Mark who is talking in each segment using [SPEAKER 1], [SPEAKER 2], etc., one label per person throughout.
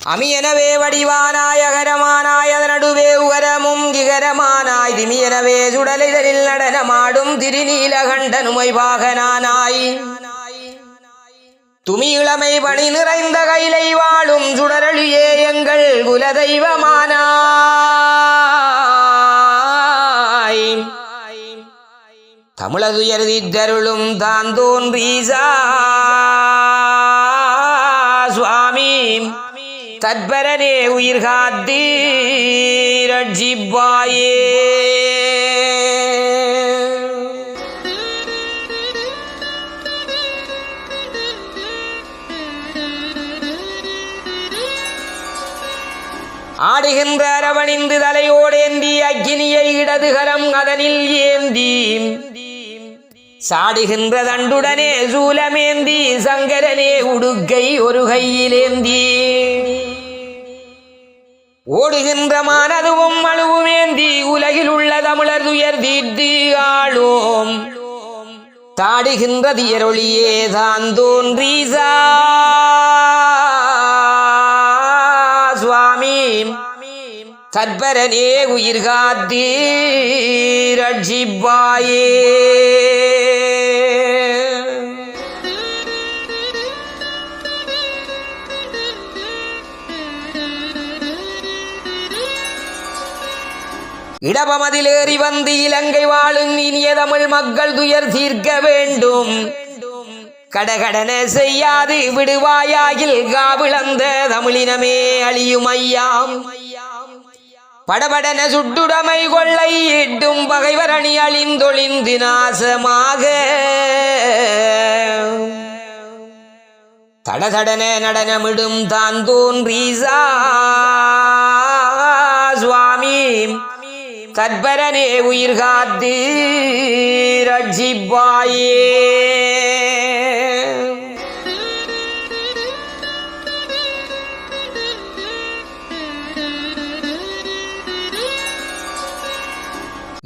[SPEAKER 1] அமியனவே வடிவானாய் அகரமானாய் அதனடுவே உகரமும் கிகரமானாய் திமியனவே சுடலிதழில் நடனமாடும் திருநீலகண்டனுமை பாகனானாய் துமி இளமை பணி நிறைந்த கைலை வாழும் சுடரொளியே எங்கள் குலதெய்வமானாய் தமிழதுயர் தீத்தருளும் தான் தோன்றீசா சுவாமி தத்பரனே உயிர் காத்தீ ரட்சிப்பாயே. ஆடுகின்ற அரவணிந்து தலையோடேந்தி அக்கினியை இடதுகரம் அதனில் ஏந்தி சாடுகின்ற தண்டுடனே சூலமேந்தி சங்கரனே உடுக்கை ஒரு கையிலேந்தி ஓடுகின்ற மானதுவும் அழுவுமேந்தி உலகில் உள்ள தமிழர் துயர் தீர்த்து ஆளோம் தாடுகின்ற தியரொளியே தான் தோன்றீசா சுவாமி தத்பரனே உயிர் காத்தீ ரட்சிப்பாயே. இடபமதிலேறி வந்து இலங்கை வாழும் இனிய தமிழ் மக்கள் துயர் தீர்க்க வேண்டும் கடகடன செய்யாது விடுவாயாகில் காவிளந்த தமிழினமே அழியும் ஐயாம் படபடன சுட்டுடமை கொள்ளை இட்டும் பகைவரணி அழிந்தொழிந்து நாசமாக தடதடன நடனமிடும் தான் தோன்றீசா சுவாமி தத்பரனே உயிர் காத்தீ ரட்சிப்பாயே.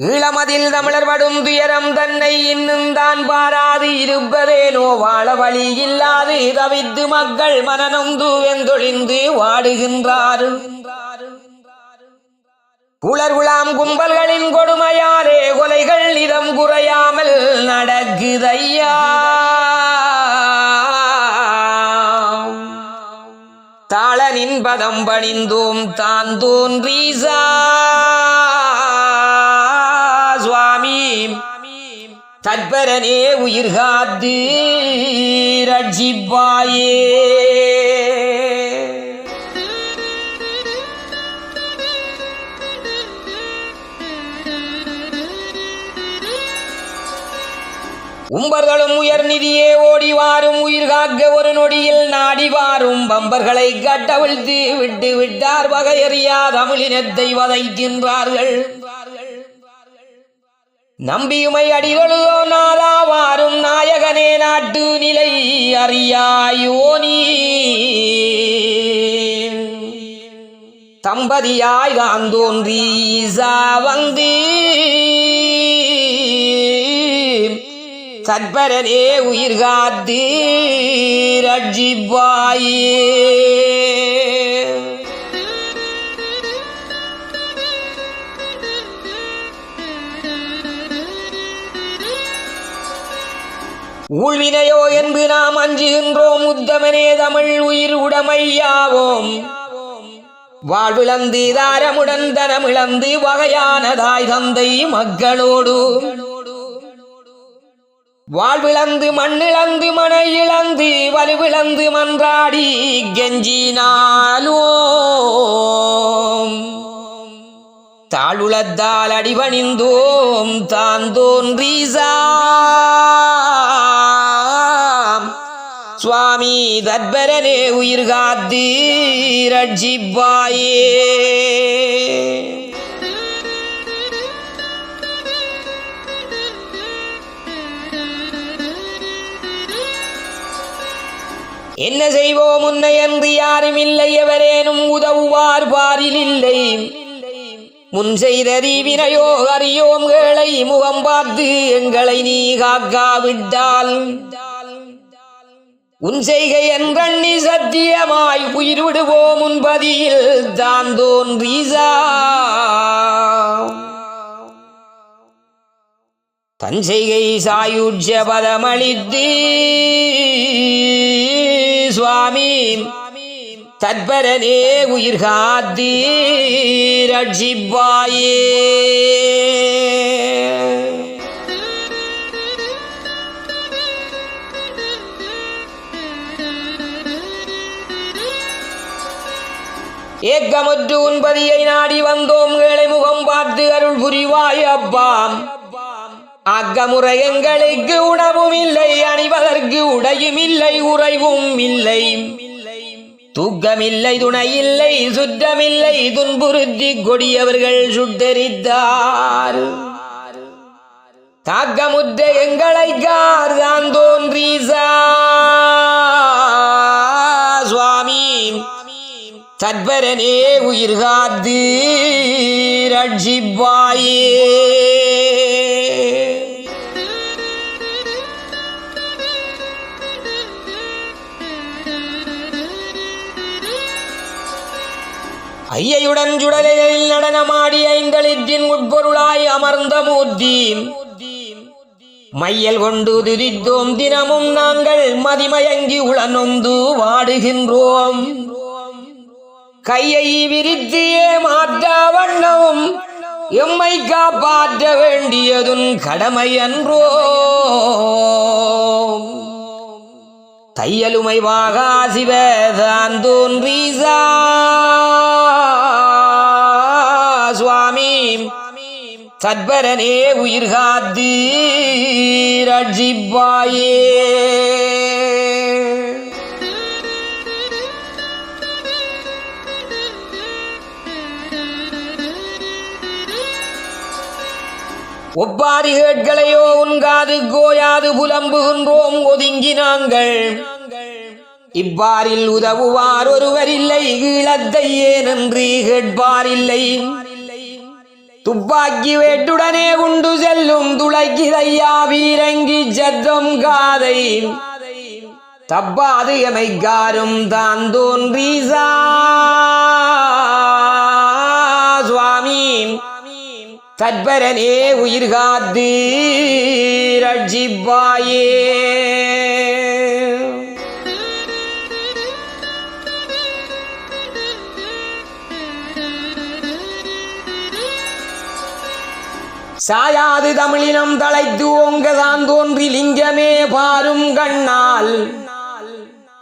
[SPEAKER 1] ஈழமதில் தமிழர் படும் துயரம் தன்னை இன்னும் தான் பாராது இருப்பதேனோ வாழ வழி இல்லாது தவித்து மக்கள் மனநொந்து வெந்தொழிந்து வாடுகின்றார். புலர்குலாம் கும்பல்களின் கொடுமையாரே கொலைகள் இதம் குறையாமல் நடக்குதையா தாளனின் பதம் பணிந்தோம் தான் தோன்றீசா சுவாமி தத்பரனே உயிர் காத்தீ ரட்சிப்பாயே. உம்பர்களும் உயர் நிதியே ஓடி வாரும் உயிர் காக்க ஒரு நொடியில் நாடி வாரும் பம்பர்களை கட்டவிழ்த்து விட்டு விட்டார் வகையறியா தமிழினத்தை வதைக்கின்றார்கள். நம்பியுமை அடிகளோ நாளா வாரும் நாயகனே நாட்டு நிலை அறியாயோனி தம்பதியாய் தான் தோன்றீசா வந்து தத்பரனே உயிர் காத்தீ ரட்சிப்பாயே. ஊழ்வினையோ என்று நாம் அஞ்சுகின்றோம் உத்தமனே தமிழ் உயிர் உடமையாவோம் வாழ்விழந்து தாரமுடன் தனமிழந்து வகையானதாய் தந்தை மக்களோடு வாழ்விழந்து மண்ணிழந்து மனை இழந்து வலுவிழந்து மன்றாடி கெஞ்சினாலோம் தாழுளத்தால் அடிபணிந்தோம் தான் தோன்றீசா சுவாமி தத்பரனே உயிர் காத்தீ ரட்சிப்பாயே. என்ன செய்வோம் உன்னை என்று யாரும் இல்லை எவரேனும் உதவுவார் பாரில் இல்லை முன் செய்த தீவினையோ அறியோம் ஏழை முகம் பார்த்து எங்களை நீ காக்காவிட்டால் உன் செய்கை என்றண்ணி சத்தியமாய் உயிர் விடுவோம் உன்பதியில் தான் தோன்றீசா தன் செய்கை சாயுஜ்ய பதமளித்து சுவாமி தற்பரனே உயிர் காத்து ரட்சிப்பாயே. ஏக்கமுற்று உன்பதியை நாடி வந்தோம் ஏழை முகம் பார்த்து அருள் புரிவாய் அப்பாம். அக்கமுறை எங்களுக்கு உணவும் இல்லை, அணிவதற்கு உடையும் இல்லை, உறைவும் இல்லை, தூக்கமில்லை, துணையில்லை, சுற்றமில்லை, துன்புறுத்தி கொடியவர்கள் சுட்டரித்தார். தாக்கமுற்ற எங்களை கார்தான் தோன்றீசா சுவாமி தற்பரனே உயிர் காத்து ரட்சிப்பாயே. ஐயுடன் சுடலையில் நடனமாடி ஐந்தளித்தின் உட்பொருளாய் அமர்ந்த மூர்த்தி மையல் கொண்டு துதித்தோம் தினமும் நாங்கள் மதிமயங்கி உளநொந்து வாடுகின்றோம். கையை விரித்து ஏமாற்ற வண்ணமும் எம்மை காப்பாற்ற வேண்டியதுன் கடமை அன்றோ. தையலுமை வாகா சிவதான் தோன்றீசா சுவாமி சத்பரனே உயிர் காத்து ரட்சிப்பாயே. ஒப்பாரி கேட்களையோ உன்காது கோயாது புலம்புகின்றோம் ஒதுங்கி நாங்கள். இவ்வாறில் உதவுவார் ஒருவரில்லை, ஈழத்தை ஏனென்று கேட்பாரில்லை. துப்பாக்கி வேட்டுடனே உண்டு செல்லும் துளைக்கிதையா வீரங்கி சத்தம் காதை தப்பாது எமைக்காரும் தான் தோன்றீசா சுவாமி தற்பரனே உயிர் காத்து ரட்சிப்பாயே. சாயாது தமிழினம் தலைத்து ஓங்கதான் தோன்றி லிங்கமே பாரும் கண்ணால்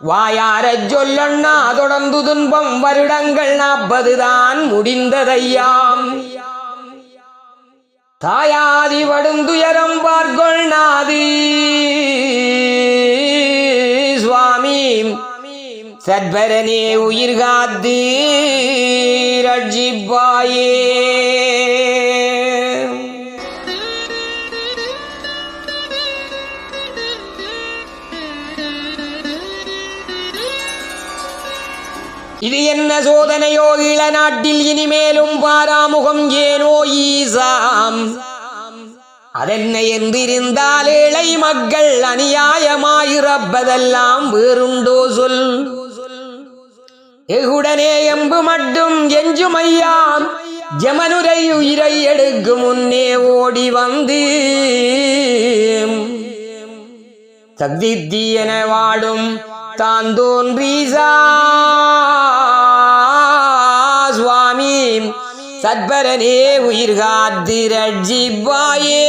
[SPEAKER 1] வாயார சொல்லண்ணா தொடர்ந்து துன்பம் வருடங்கள் 40 தான் முடிந்ததையாம். தாயாதி வடுந்துயரம் பார்கொள் நாதி சுவாமி சத்பரனே உயிர் காத்து ரட்சிப்பாயே. இது என்ன சோதனையோ ஈழ நாட்டில் இனிமேலும் பாராமுகம் ஏனோ ஈசாம். அதென்ன என்றிருந்தால் ஏழை மக்கள் அநியாயமாயிரப்பதெல்லாம் வேறுண்டோ சொல். எகுடனே எம்பு மட்டும் எஞ்சுமையாம் ஜமனுரை உயிரை எடுக்கும் முன்னே ஓடி வந்து தக்தித்தியன வாடும் தான் தோன்றீசா சுவாமி சத்பரனே உயிர் காத்து ரட்சிப்பாயே.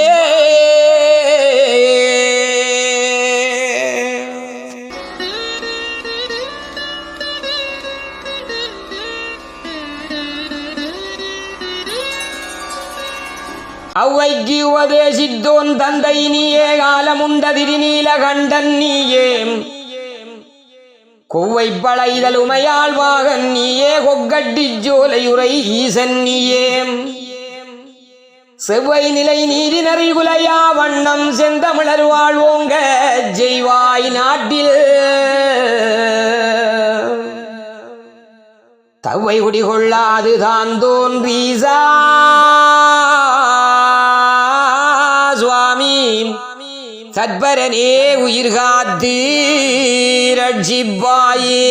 [SPEAKER 1] அவ்வைக்கு உபதேசித்தோன் தந்தை நீயே, காலமுண்ட திருநீலகண்டன் நீயே, கொவ்வை பழைதல் உமையாள் வாகன் நீயே, கொக்கட்டி ஜோலையுரை ஈசன் நீயே, செவ்வை நிலை நீதி நறிகுலையா வண்ணம் செந்தமிழர் வாழ்வோங்க ஜெய்வாய் நாட்டில் தவ்வை குடிகொள்ளாது தான் தோன்றீசா சுவாமி சத்பரனே உயிர் காத்து ரட்சிப்பாயே.